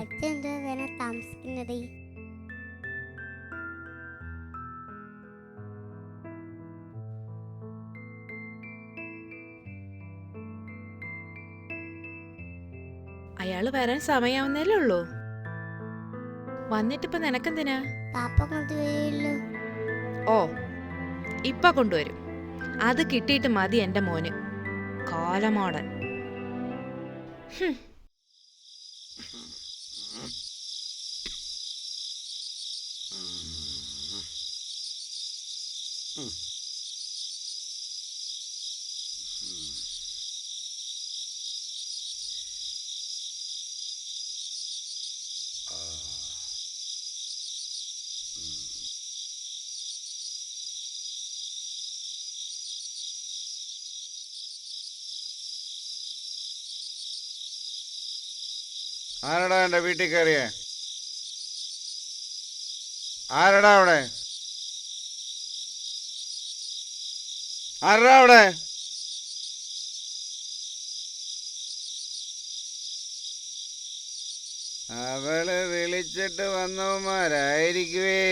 അച്ഛൻ എന്തോ വേറെ താമസിക്കുന്നത്? അയാള് വരാൻ സമയാവുന്നല്ലേ ഉള്ളൂ. വന്നിട്ടിപ്പോ നിനക്കെന്തിനാ? പാപ്പ കൊണ്ടുവരുമല്ലോ. ഓ, ഇപ്പൊ കൊണ്ടുവരും. അത് കിട്ടിയിട്ട് മതി എന്റെ മോന്. കാലമാടൻ. ആരടാ എൻ്റെ വീട്ടിൽ കയറിയേ? ആരടാ അവിടെ? ആരടാ അവിടെ? അവള് വിളിച്ചിട്ട് വന്നവന്മാരായിരിക്കുവേ.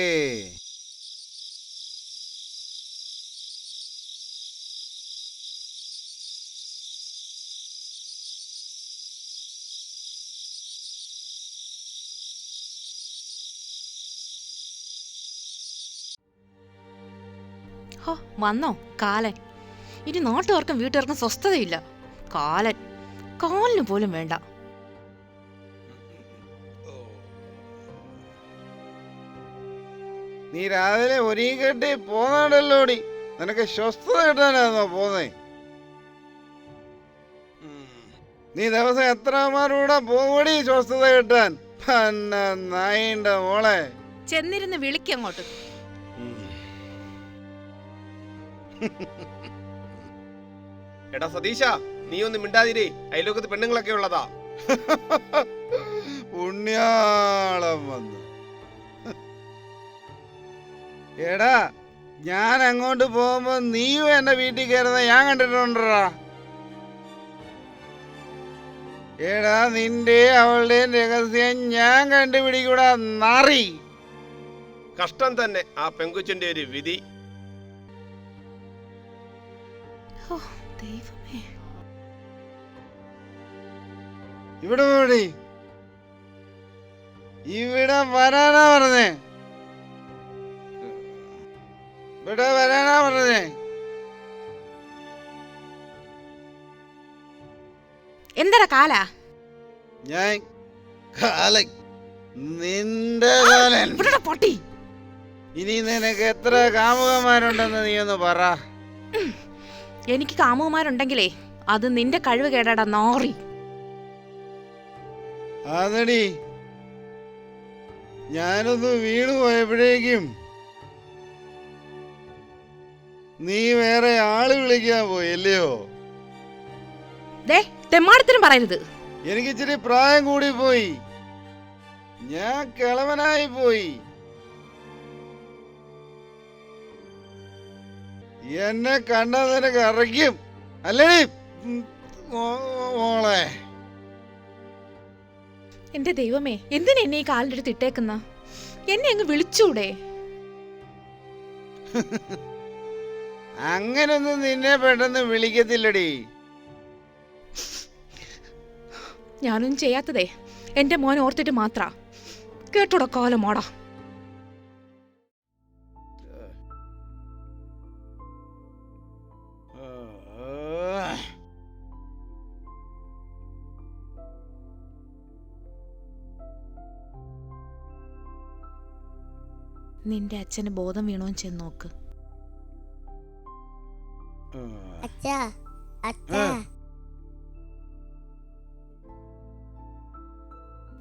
ഹോ, വന്നോ കാലൻ? ഇനി നാട്ടുകാർക്കും വീട്ടുകാർക്കും സ്വസ്ഥതയില്ല. കാലൻ കാലിന് പോലും വേണ്ട. നീ രാവിലെ ഒരുങ്ങി കെട്ടി പോന്നാടല്ലോടി. നിനക്ക് സ്വസ്ഥത കിട്ടാനാണോ പോന്നേ? നീ ദിവസം എത്രമാരുടെ പോകടി സ്വസ്ഥത കിട്ടാൻ? നായിന്റെ മോളെ ചെന്നിരുന്ന് വിളിക്കങ്ങോട്ട്. എടാ സതീശ, നീ ഒന്നും മിണ്ടാതിരേ. അയലോകത്ത് പെണ്ണുങ്ങളൊക്കെ ഉള്ളതാ. പുണ്യാളം വന്നു. എടാ, ഞാൻ അങ്ങോട്ട് പോകുമ്പോ നീയും എന്റെ വീട്ടിൽ കയറുന്ന ഞാൻ കണ്ടിട്ടുണ്ടാ. എടാ, നിന്റെ അവളുടെയും രഹസ്യം ഞാൻ കണ്ടുപിടിക്കൂടാ നാറി. കഷ്ടം തന്നെ ആ പെങ്കുച്ചിന്റെ ഒരു വിധി. ദൈവമേ, ഇവിടെ പോടി. ഇവിടെ വരാനാ പറഞ്ഞേ. ഇവിടെ വരാനാ പറഞ്ഞേ. എന്താടാ കാല? ഞാൻ കാലൻ, നിന്റെ കാലൻ. പൊട്ടി. ഇനി നിനക്ക് എത്ര കാമുകന്മാരുണ്ടെന്ന് നീ ഒന്ന് പറ. എനിക്ക് കാമുകന്മാരുണ്ടെങ്കിലേ അത് നിന്റെ കഴിവ് കേടാടാ നാറി. അതടി, ഞാനൊന്ന് വീണു പോയപ്പോഴേക്കും നീ വേറെ ആള് വിളിക്കാൻ പോയല്ലയോ? ദേ, തെമ്മാടത്തിനും പറയരുത്. എനിക്ക് ഇച്ചിരി പ്രായം കൂടി പോയി. ഞാൻ കിളവനായി പോയി. എന്നെ കണ്ടാ നിനക്ക് അറിയിക്കും അല്ലടി മോളെ? എന്റെ ദൈവമേ, എന്തിനാ എന്നെ ഈ കാലിന്റെ അടുത്ത് ഇട്ടേക്കുന്ന? എന്നെ അങ്ങ് വിളിച്ചൂടെ? അങ്ങനൊന്നും നിന്നെ പെട്ടെന്ന് വിളിക്കത്തില്ലടി. ഞാനൊന്നും ചെയ്യാത്തതേ എന്റെ മോൻ ഓർത്തിട്ട് മാത്ര. കേട്ടോടാ കാലമാടാ. നിന്റെ അച്ഛന് ബോധം വീണോ ചെന്ന് നോക്ക്. അച്ഛാ, അച്ഛാ.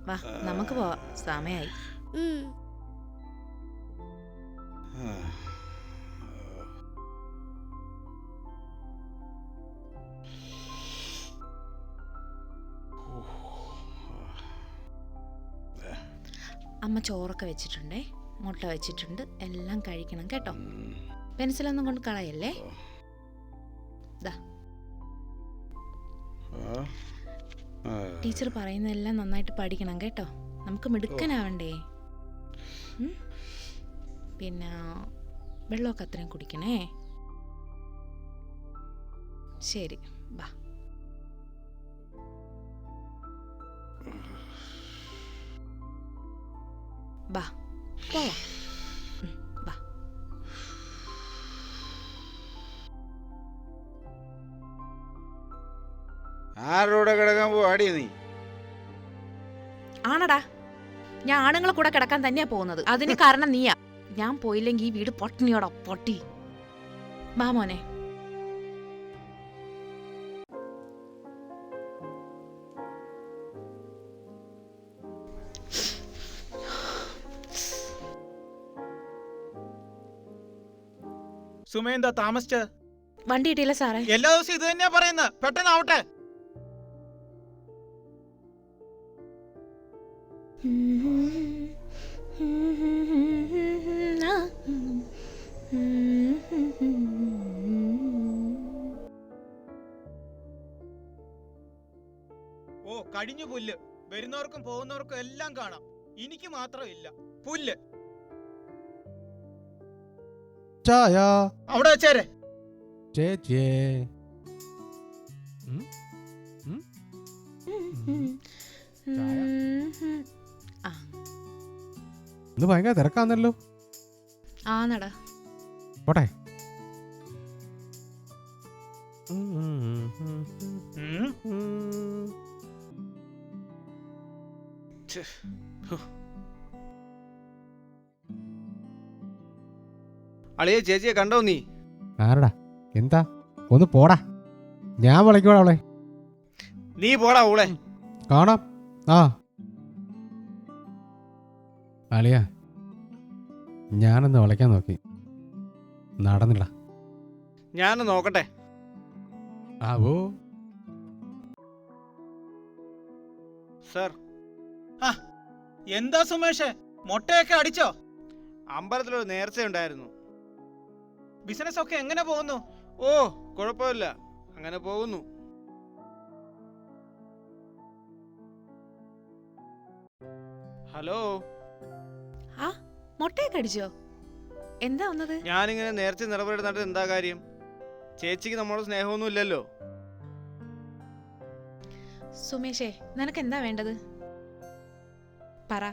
വാ, നമുക്ക് പോവാം. സമയായി. അമ്മ ചോറൊക്കെ വെച്ചിട്ടുണ്ടേ, മുട്ട വെച്ചിട്ടുണ്ട്. എല്ലാം കഴിക്കണം കേട്ടോ. പെൻസിലൊന്നും കൊണ്ട് കളയല്ലേ. ദാ ടീച്ചർ പറയുന്നതെല്ലാം നന്നായിട്ട് പഠിക്കണം കേട്ടോ. നമുക്ക് മിടുക്കനാവണ്ടേ. പിന്നെ വെള്ളമൊക്കെ അത്രയും കുടിക്കണേ. ശരി, ബാ. ബാ പോവാം. ബാ. ആരോടെ കിടക്കാൻ പോവാടി നീ? ആണടാ, ഞാൻ ആണുങ്ങളെ കൂടെ കിടക്കാൻ തന്നെയാ പോകുന്നത്. അതിന് കാരണം നീയാ. ഞാൻ പോയില്ലെങ്കിൽ ഈ വീട് പൊട്ടിനിയോടാ പൊട്ടി. ബാ മോനെ. സുമ എന്താ താമസിച്ച? വണ്ടി കിട്ടിയില്ല സാറേ. എല്ലാ ദിവസവും ഇത് തന്നെയാ പറയുന്നത്. പെട്ടെന്നാവട്ടെ. ഓ കഴിഞ്ഞു പുല്ല്. വരുന്നവർക്കും പോകുന്നവർക്കും എല്ലാം കാണാം. എനിക്ക് മാത്രമില്ല പുല്ല്. ചായ അവിടെ വെച്ചേരെ. ചേച്ചിയേ. ഇത് ഭയങ്കര തിരക്കാന്നല്ലോ. ആന്നടാ. പോട്ടെ. അളിയെ ചേച്ചിയെ കണ്ടോ നീ? ആരടാ? എന്താ? ഒന്ന് പോടാ. ഞാൻ വിളിക്കോടാ അവളെ. നീ പോടാ ഊളെ. കാണാം. ആ അളിയ, ഞാനൊന്ന് വിളിക്കാൻ നോക്കി, നടന്നില്ല. ഞാനൊന്ന് നോക്കട്ടെ. ആവോ സർ. എന്താ സുമേഷ്, മൊട്ടയൊക്കെ അടിച്ചോ? അമ്പലത്തിലൊരു നേർച്ച ഉണ്ടായിരുന്നു. ബിസിനസ് ഒക്കെ എങ്ങനെ പോകുന്നു? ഓ കുഴപ്പമില്ല, അങ്ങനെ പോകുന്നു. ഹലോ. ആ മുട്ടയൊക്കെ അടിച്ചോ? എന്താ വന്നത്? ഞാനിങ്ങനെ നേർച്ച നിറവേറ്റുന്നിട്ട് എന്താ കാര്യം? ചേച്ചിക്ക് നമ്മളോട് സ്നേഹമൊന്നും ഇല്ലല്ലോ. സുമേഷേ, നിനക്ക് എന്താ വേണ്ടത്? പറ,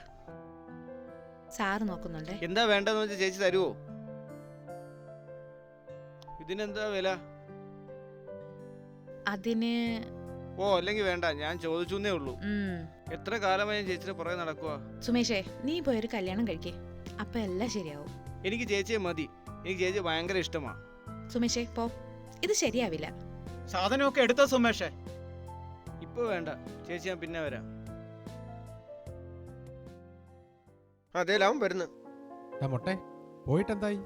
സാറ് നോക്കുന്നുണ്ടേ. എന്താ വേണ്ടെന്ന് വെച്ചാൽ ചേച്ചി തരുവോ? ഇതിനെന്താ വില? അതിന് ഓ അല്ലെങ്കിൽ വേണ്ട, ഞാൻ ചോദിച്ചേ ഉള്ളൂ. എത്ര കാലമായി ഞാൻ ചേച്ചിയുടെ പുറകെ നടക്കുക. സുമേഷേ, നീ പോയൊരു കല്യാണം കഴിക്കേ, അപ്പൊ എല്ലാം ശരിയാവും. എനിക്ക് ചേച്ചിയെ മതി. എനിക്ക് ചേച്ചി ഭയങ്കര ഇഷ്ടമാ. സുമേഷേ പോ, ഇത് ശരിയാവില്ല. സാധനമൊക്കെ എടുത്തോ സുമേഷേ? ഇപ്പൊ വേണ്ട ചേച്ചി, ഞാൻ പിന്നെ വരാം. അതെ ലാഭം വരുന്നു. മൊട്ടെ പോയിട്ടെന്തായി?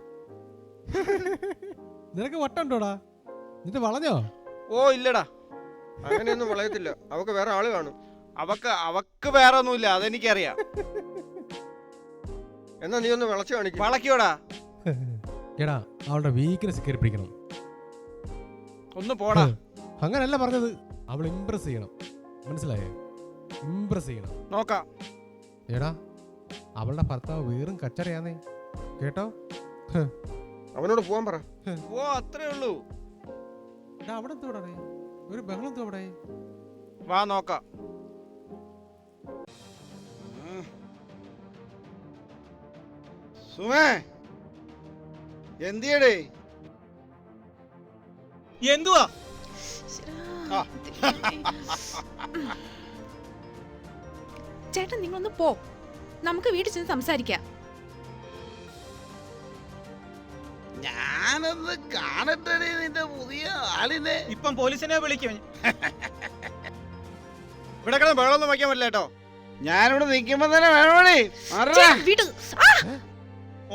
നിനക്ക് വട്ടുണ്ടോടാ? നിന്റെ വളഞ്ഞോ? ഓ ഇല്ലടാ, അങ്ങനെയൊന്നും വളയത്തില്ല. അവക്ക് വേറെ ആള് കാണും. അവക്ക് വേറെ ഒന്നുമില്ല, അതെനിക്കറിയാം. എന്നാ നീ ഒന്ന് വിളച്ചു കാണിക്കും. വളയ്ക്കോടാ. എടാ, അവളുടെ വീക്ക്നെസ് കയറി പിടിക്കണം. ഒന്ന് പോടാ. അങ്ങനല്ല പറഞ്ഞത്, അവൾ ഇംപ്രസ് ചെയ്യണം. മനസ്സിലായേ? ഇംപ്രസ് ചെയ്യണം. നോക്കാം. എടാ, അവളുടെ ഭർത്താവ് വീറും കച്ചറയാന്നേ, കേട്ടോ? അവനോട് പോവാൻ പറ. ഓ അത്രേ ഉള്ളൂ. എടാ, അവിടെ എന്തോടെ ഒരു ബഹളം എന്തോടെ? വാ നോക്കാം. സുമേ, എന്തിയടേ? എന്തുവാ? ചേട്ടൻ നിങ്ങളൊന്ന് പോ, നമുക്ക് വീട്ടിൽ ചെന്ന് സംസാരിക്കാം. ഞാനൊന്ന് കാണട്ടെ നിന്റെ പുതിയ ആളിനെ. ഇപ്പം പോലീസിനെ വിളിക്കും. ഇവിടെ കിടന്ന് ബഹളമൊന്നും വയ്ക്കാൻ പറ്റില്ല കേട്ടോ. ഞാനിവിടെ നിൽക്കുമ്പോ തന്നെ വേണോടി.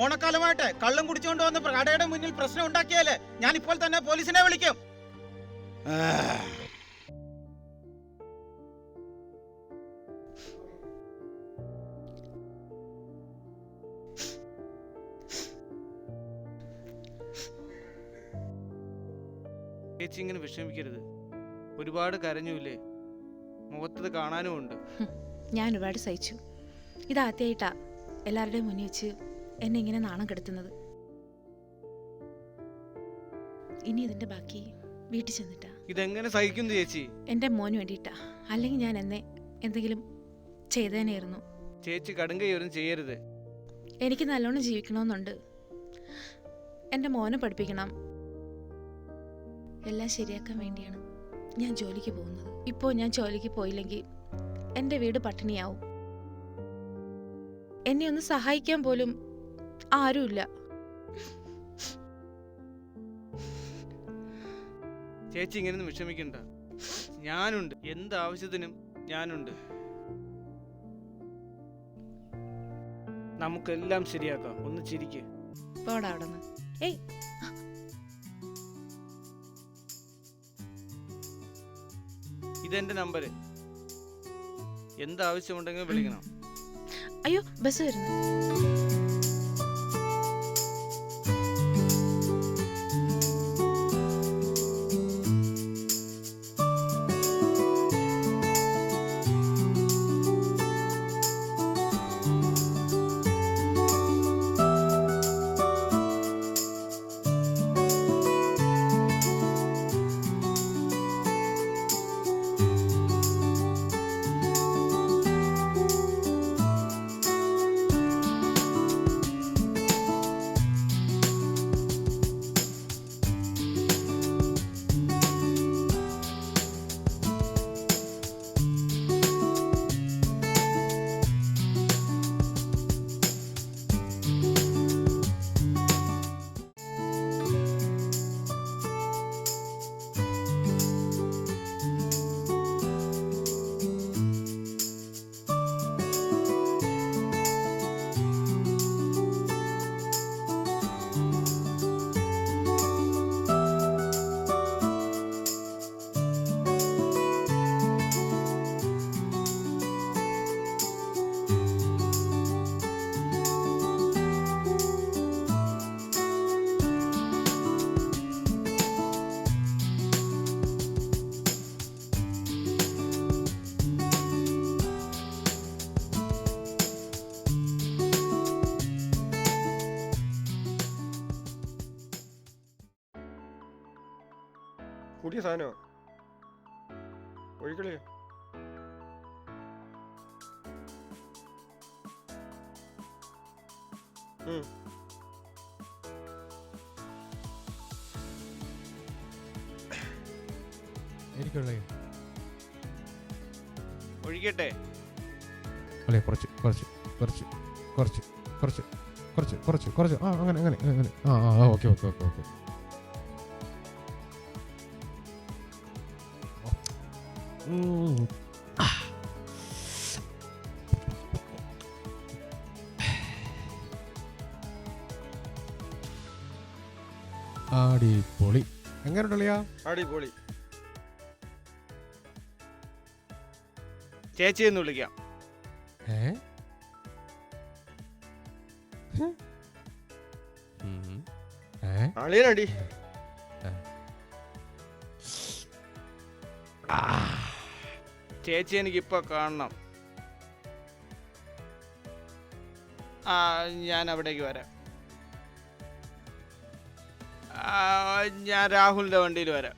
ഓണക്കാലമായിട്ട് കള്ളം കുടിച്ചുകൊണ്ട് വന്ന് കടയുടെ മുന്നിൽ പ്രശ്നം ഉണ്ടാക്കിയാലേ ഞാൻ ഇപ്പോൾ തന്നെ പോലീസിനെ വിളിക്കും. ചേച്ചി ഇങ്ങനെ വിഷമിക്കരുത്. ഒരുപാട് കരഞ്ഞൂല്ലേ? മുഖത്തത് കാണാനും ഉണ്ട്. ഞാൻ ഒരുപാട് സഹിച്ചു. ഇതാദ്യമായിട്ടാ എല്ലാവരുടെയും മുന്നിൽ വെച്ച് എന്നെ ഇങ്ങനെ നാണം കെടുത്തുന്നത്. ഇനി ഇതിന്റെ ബാക്കി വീട്ടിൽ ചെന്നിട്ടാ. ഇതെങ്ങനെ സഹിക്കുന്നു ചേച്ചി? എൻ്റെ മോന് വേണ്ടിയിട്ടാ. അല്ലെങ്കിൽ ഞാൻ എന്നെ എന്തെങ്കിലും ചെയ്തേനായിരുന്നു. ചേച്ചി കടുങ്കയൊന്നും ചെയ്യരുത്. എനിക്ക് നല്ലോണം ജീവിക്കണമെന്നുണ്ട്. എൻ്റെ മോനെ പഠിപ്പിക്കണം. എല്ലാം ശരിയാക്കാൻ വേണ്ടിയാണ് ഞാൻ ജോലിക്ക് പോകുന്നത്. ഇപ്പോൾ ഞാൻ ജോലിക്ക് പോയില്ലെങ്കിൽ എൻ്റെ വീട് പട്ടിണിയാവും. എന്നെ ഒന്ന് സഹായിക്കാൻ പോലും ആരുമില്ല. ചേച്ചി ഇങ്ങനെയൊന്നും വിഷമിക്കണ്ട. ഞാനുണ്ട്, എന്താവശ്യത്തിനും ഞാനുണ്ട്. നമുക്കെല്ലാം ശരിയാക്കാം. ഒന്ന് ചിരിക്ക്. പോടാ അവിടെ നിന്ന്. ഏയ്, ഇതെന്റെ നമ്പര്. എന്താവശ്യമുണ്ടെങ്കിലും വിളിക്കണം. അയ്യോ ബസ് വരുന്നു. കൂടിയ സാധനോ ഒഴിക്കളിയോ? എനിക്കുള്ളേ ഒഴിക്കട്ടെ? അല്ലേ കുറച്ച് കുറച്ച് കുറച്ച് കുറച്ച് കുറച്ച് കുറച്ച് കുറച്ച് കുറച്ച് ആ അങ്ങനെ അങ്ങനെ അങ്ങനെ ആ ആ ഓക്കെ ഓക്കെ ഓക്കെ ഓക്കെ. അടിപൊളി. എങ്ങനെയുണ്ടല്ലയാ? അടിപൊളി. ചേച്ചി എന്ന് വിളിക്കാം. അളിയനടി. ചേച്ചി എനിക്കിപ്പോ കാണണം. ഞാൻ അവിടേക്ക് വരാം. ഞാൻ രാഹുലിന്റെ വണ്ടിയിൽ വരാം.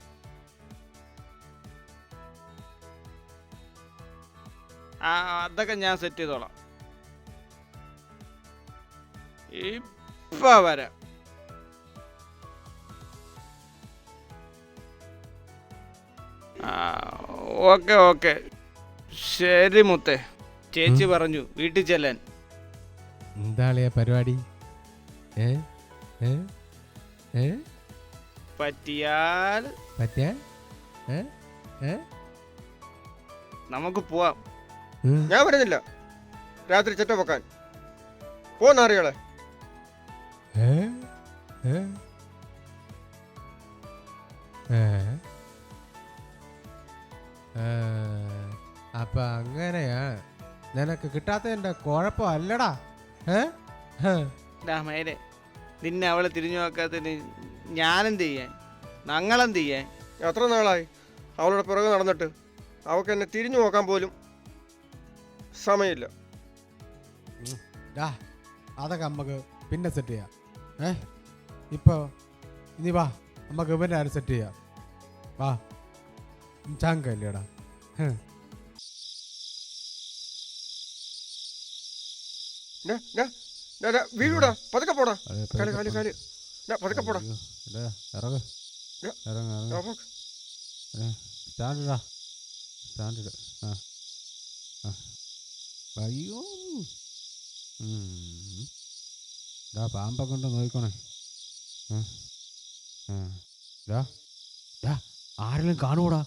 അതൊക്കെ ഞാൻ സെറ്റ് ചെയ്തോളാം. ഇപ്പൊ വരാം. ഓക്കെ ഓക്കെ ശരി മുത്തേ. ചേച്ചി പറഞ്ഞു വീട്ടിൽ ചെല്ലാൻ. എന്താളിയാ പരിപാടി? പറ്റിയാൽ പറ്റിയാൽ നമുക്ക് പോവാം. ഞാൻ വരുന്നില്ല രാത്രി ചെറ്റ വെക്കാൻ. പോന്നറിയാളെ. അപ്പൊ അങ്ങനെയാ നിനക്ക് കിട്ടാത്തതിന്റെ കുഴപ്പമല്ലടാ. മേരെ നിന്നെ അവളെ തിരിഞ്ഞു നോക്കാത്തതിന് ഞാനെന്ത് ചെയ്യാൻ? ഞങ്ങളെന്ത് ചെയ്യാൻ? എത്ര നാളായി അവളുടെ പിറകെ നടന്നിട്ട്? അവക്ക് എന്നെ തിരിഞ്ഞു നോക്കാൻ പോലും സമയമില്ല. അതൊക്കെ നമുക്ക് പിന്നെ സെറ്റ് ചെയ്യാം. ഇപ്പോൾ ഇനി വാ, നമുക്ക് ഇവൻ്റെ ആരും സെറ്റ് ചെയ്യാം. വാ, ചാങ്കല്ലേടാ. വീഴൂടാ, പതുക്കെ പോടാ. കാല് കാല് കാല് പതുക്കെ പോടാ. ഇറങ്ങ് ഇറങ്ങ് ഇറങ്ങ്. സ്റ്റാൻഡിടാ, സ്റ്റാൻഡിട്. അയ്യോ, പാമ്പൊക്കെ ഉണ്ടോ നോക്കണേ. ആരെങ്കിലും കാണൂടാ.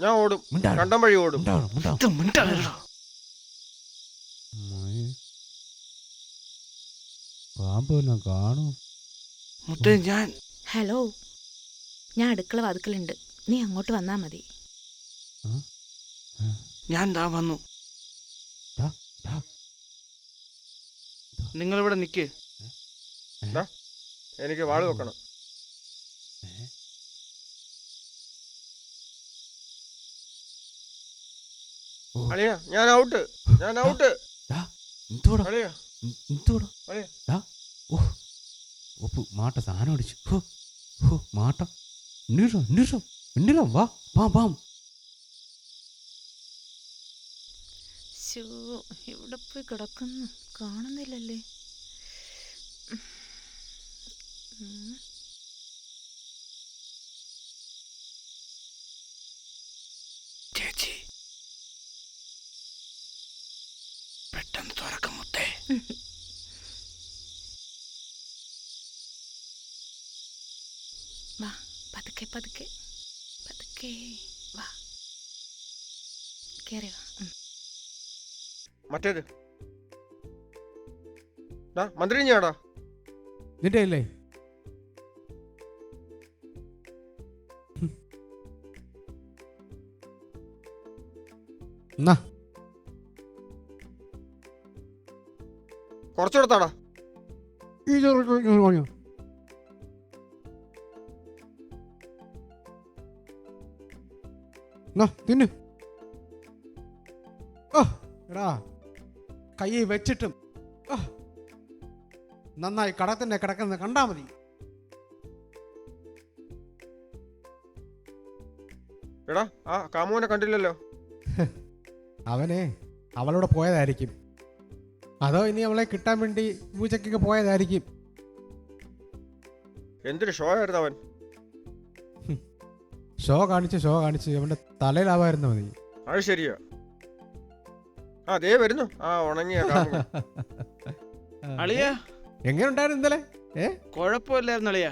ഞാൻ ഓടും, കണ്ടം വഴി ഓടും. പാമ്പ് വല്ലതും കാണും. ഞാൻ ഹലോ, ഞാൻ അടുക്കള വാതുക്കലുണ്ട്, നീ അങ്ങോട്ട് വന്നാ മതി. ഞാൻ ദാ വന്നു. നിങ്ങളിവിടെ നിക്ക്. എനിക്ക് വാള് വെക്കണം. അളിയ, ഞാൻ ഔട്ട്, ഞാൻ ഔട്ട്. അളിയ മാട്ട സാധനം അടിച്ചു. മാട്ട വാ പാം പാം. ഇവിടെ പോയി കിടക്കുന്നു, കാണുന്നില്ലല്ലേ. ചേച്ചി പെട്ടെന്ന് തുറക്കും മുത്തേ. വാ, പതുക്കെ പതുക്കെ പതുക്കെ വാ, കേറി വാ. മറ്റേത് മന്ത്രി ഞാടാ. നിന്റെ അല്ലേ? കുറച്ചുകൊടുത്താടാ. തിന്നു. എടാ, കൈ വെച്ചിട്ടും നന്നായി കടത്തന്നെ കിടക്കുന്നത് കണ്ടാ മതി. എടാ, ആ കാമുവിനെ കണ്ടില്ലല്ലോ. അവനെ അവളോട് പോയതായിരിക്കും, അതോ ഇനി അവളെ കിട്ടാൻ വേണ്ടി പൂജയ്ക്കൊക്കെ പോയതായിരിക്കും. എന്തൊരു ഷോ ആയിരുന്നു അവൻ. ഷോ കാണിച്ച് അവന്റെ തലയിലാവായിരുന്നു മതി. അത് ശരിയാ. ദേ വരുന്നു ആ ഉണങ്ങിയ കാമുകൻ. അളിയ എങ്ങനെ ഉണ്ടായിരുന്നു ഇന്നലെ? കുഴപ്പമില്ലായിരുന്നു അളിയ.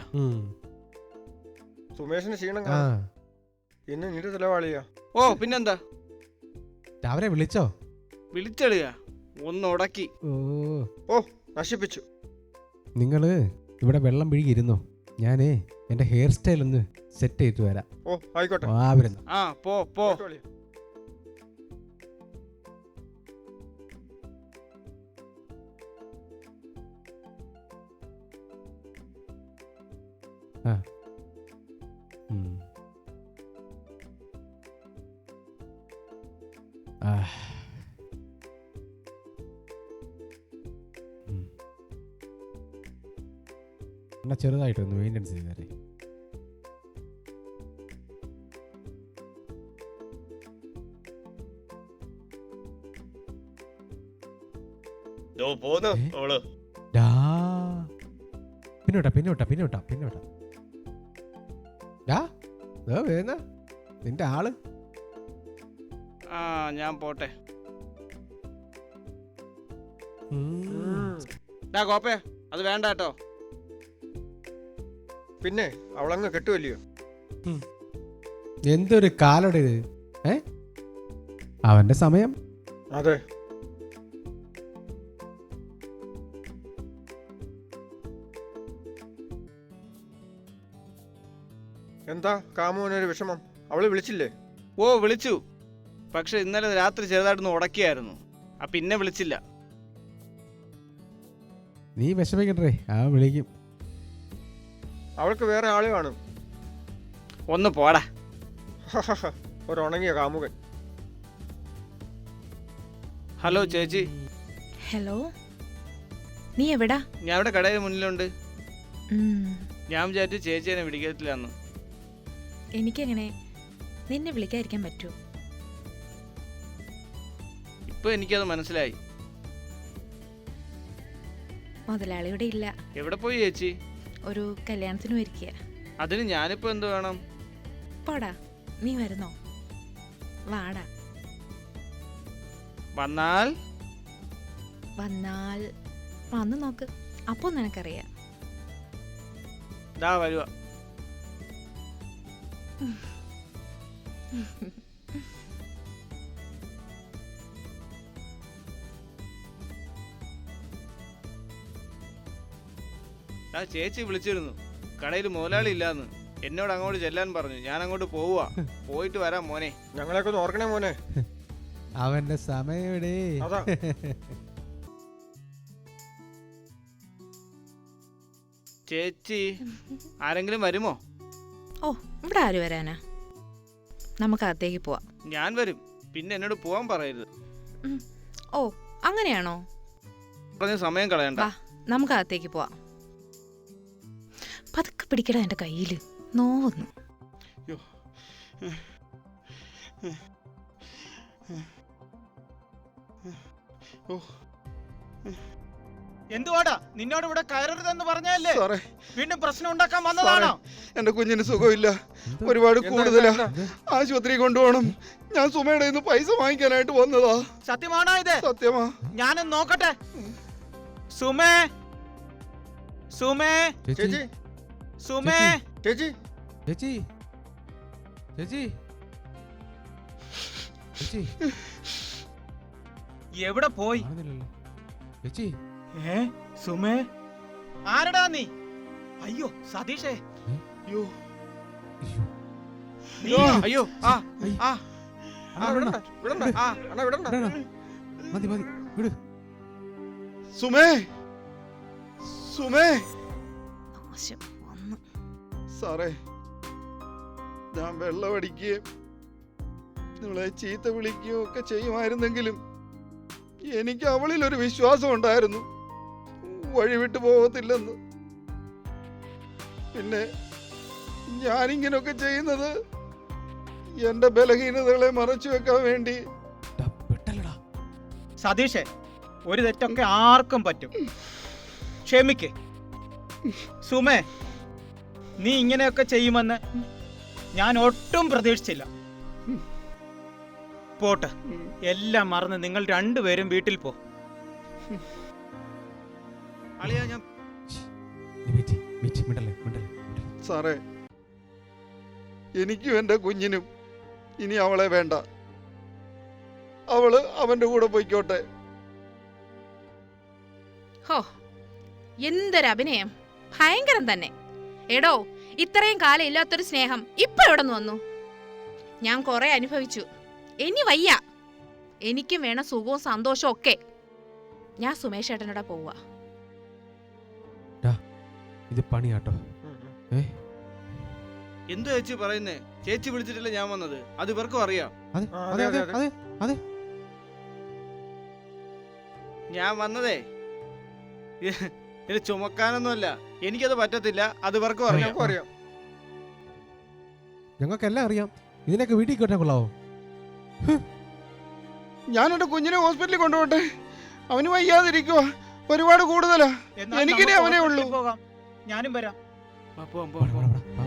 സുമേഷിന് ക്ഷീണം കാണും. ഇന്ന് നിന്റെ ചിലവാളിയാ. ഓ പിന്നെന്താ, അവരെ വിളിച്ചോ? വിളിച്ചളിയ, ഒന്ന് ഉടക്കി. ഓ നശിപ്പിച്ചു. നിങ്ങള് ഇവിടെ വെള്ളം പിഴുകിയിരുന്നോ, ഞാനേ എന്റെ ഹെയർ സ്റ്റൈൽ ഒന്ന് സെറ്റ് ചെയ്തിട്ട് വരാം. ഓ ആയിക്കോട്ടെ. പോ പോ. എന്നാ ചെറുതായിട്ടൊന്ന് മെയിൻ്റെനൻസ് ചെയ്തേരെ. പിന്നോട്ടാ നിന്റെ ആള്. ഞാൻ പോട്ടെ. കോപ്പേ, അത് വേണ്ട കേട്ടോ. പിന്നെ അവളങ്ങ് കെട്ടുവല്ലയോ. എന്തൊരു കാലട ഇത്. അവന്റെ സമയം. അതെ, എന്താ കാമുവിനൊരു വിഷമം? അവള് വിളിച്ചില്ലേ? ഓ വിളിച്ചു, പക്ഷെ ഇന്നലെ രാത്രി ചെറുതായിട്ടൊന്ന് ഉടക്കിയായിരുന്നു. പിന്നെ വിളിച്ചില്ല. നീ വിഷമിക്കണ്ടേ, വിളിക്കും. അവൾക്ക് വേറെ ആള് കാണും. ഒന്ന് പോടാ. ഒരുണങ്ങിയ കാമുകൻ. ഹലോ ചേച്ചി, ഹലോ, നീ എവിടാ? ഞാൻ ഇവിടെ കടയിൽ മുന്നിലുണ്ട്. ഉം, ഞാൻ വിചാരിച്ചു ചേച്ചി എന്നെ വിളിക്കത്തില്ലാന്ന്. എനിക്കെങ്ങനെ നിന്നെ വിളിക്കാതിരിക്കാൻ പറ്റുമോ? ഇപ്പൊ എനിക്കത് മനസ്സിലായി. മുതലാളി ഇവിടെ ഇല്ല, എവിടെ പോയി ചേച്ചി? ഒരു കല്യാണത്തിന് ഒരുക്കിയ. അതിന് ഞാനിപ്പോ എന്ത് വേണം? പോടാ, നീ വരുന്നോ? വാടാ. വന്നാൽ വന്നാൽ വന്ന് നോക്ക്, അപ്പൊ നിനക്കറിയാം. ദാ വരുക. ചേച്ചി വിളിച്ചിരുന്നു, കടയിൽ മുതലാളി ഇല്ലാന്ന്. എന്നോട് അങ്ങോട്ട് ചെല്ലാൻ പറഞ്ഞു. ഞാൻ അങ്ങോട്ട് പോവുക. പോയിട്ട് വരാം മോനെ. ഞങ്ങളെയൊക്കെ ഒന്ന് ഓർക്കണേ മോനെ. അവന്റെ സമയവിടെ. അതാ. ചേച്ചി ആരെങ്കിലും വരുമോ? ഓ, ഇവിടെ ആര് വരാനാ? നമുക്ക് അകത്തേക്ക് പോവാം. ഞാൻ വരും. പിന്നെ എന്നോട് പോവാൻ പറയരുത്. ഓ, അങ്ങനെയാണോ? പറഞ്ഞ സമയം കളയണ്ട. വാ, നമുക്ക് അകത്തേക്ക് പോവാം. പതുക്കെ പിടിക്കടാ എന്റെ കയ്യില്, നോവുന്നു. എന്തുവാടാ നിന്നോട് ഇവിടെ കയറരുതെന്ന് പറഞ്ഞല്ലേ? സാറേ, വീണ്ടും പ്രശ്നം ഉണ്ടാക്കാൻ വന്നതാണോ? എന്റെ കുഞ്ഞിന് സുഖമില്ല, ഒരുപാട് കൂടുതലാ. എന്താ? ആശുപത്രി കൊണ്ടുപോകണം. ഞാൻ സുമയുടെ കയ്യിന്ന് പൈസ വാങ്ങിക്കാനായിട്ട് വന്നതാ. സത്യമാണോ ഇത്? സത്യമാ. ഞാനൊന്ന് നോക്കട്ടെ. സുമേ, സുമേ, ചേച്ചി, സുമേ. ചേച്ചി, ചേച്ചി, ചേച്ചി, ചേച്ചി, എവിടെ പോയി? കാണുന്നില്ലല്ലോ. ചേച്ചി, സുമേ, ആരടാ നീ? അയ്യോ സതീഷേ, അയ്യോ, അയ്യോ. നീ അയ്യോ, ആ ആ അണ്ണാ വിടണ്ട, വിടണ്ട. ആ അണ്ണാ വിടണ്ട. വിടണോ? മതി മതി, വിട്. സുമേ, സുമേ. നാശം വന്നു. സാറേ, ഞാൻ വെള്ളമടിക്കുകയും നിങ്ങളെ ചീത്ത വിളിക്കുകയും ഒക്കെ ചെയ്യുമായിരുന്നെങ്കിലും എനിക്ക് അവളിൽ ഒരു വിശ്വാസം ഉണ്ടായിരുന്നു, വഴിവിട്ടു പോകത്തില്ലെന്ന്. പിന്നെ ഞാനിങ്ങനൊക്കെ ചെയ്യുന്നത് എന്റെ ബലഹീനതകളെ മറച്ചു വെക്കാൻ വേണ്ടി. ടാ, പെട്ടല്ലടാ. സതീഷേ, ഒരു തെറ്റൊക്കെ ആർക്കും പറ്റും. ക്ഷമിക്ക്. സുമേ, നീ ഇങ്ങനെയൊക്കെ ചെയ്യുമെന്ന് ഞാൻ ഒട്ടും പ്രതീക്ഷിച്ചില്ല. പോട്ടെ, എല്ലാം മറന്ന് നിങ്ങൾ രണ്ടുപേരും വീട്ടിൽ പോ. അളിയാ, ഞാൻ നീ വെയിറ്റ്, വെയിറ്റ്, മിണ്ടല്ലേ, മിണ്ടല്ലേ, മിണ്ടല്ലേ. സാറേ, എനിക്കും എൻ്റെ കുഞ്ഞിനും ഇനി അവളെ വേണ്ട. അവള് അവന്റെ കൂടെ പോയിക്കോട്ടെ. ഹോ, എന്തൊരഭിനയം! ഭയങ്കരം തന്നെ. എടോ, ഇത്രയും കാലം ഇല്ലാത്തൊരു സ്നേഹം ഇപ്പൊ എവിടെ നിന്ന് വന്നു? ഞാൻ കുറെ അനുഭവിച്ചു, ഇനി വയ്യ. എനിക്കും വേണം സുഖവും സന്തോഷവും ഒക്കെ. ഞാൻ സുമേഷ് ഏട്ടനോടെ പോവാ. ഇത് പണിയാട്ടോ. എന്ത് ചേച്ചി പറയുന്നേ? ചേച്ചി വിളിച്ചിട്ടില്ല ഞാൻ വന്നത്. അത് ഇവർക്കും അറിയാം. അതെ ആ, അതെ അതെ, അതെ അതെ. ഞാൻ വന്നതേ ഇത് ചുമക്കാനൊന്നുമല്ല. എനിക്കത് പറ്റത്തില്ല. അത് ഇവർക്കും അറിയാം. ഞങ്ങൾക്കും അറിയാം. ഞങ്ങൾക്കെല്ലാം അറിയാം. ഇതിനൊക്കെ വീട്ടിൽ കേട്ടാ കൊള്ളാവോ? ഞാൻ എൻ്റെ കുഞ്ഞിനെ ഹോസ്പിറ്റലിൽ കൊണ്ടുപോട്ടെ. അവന് വയ്യാതിരിക്കുക, ഒരുപാട് കൂടുതലാ. എന്നാൽ എനിക്കിനി നമുക്ക് അവനേ ഹോസ്പിറ്റലിൽ ഉള്ളൂ. പോകാം. ഞാനും വരാം. വാ, പോവാം, വാടാ, പോവാം, വാടാ, പോവാം. വാടാ.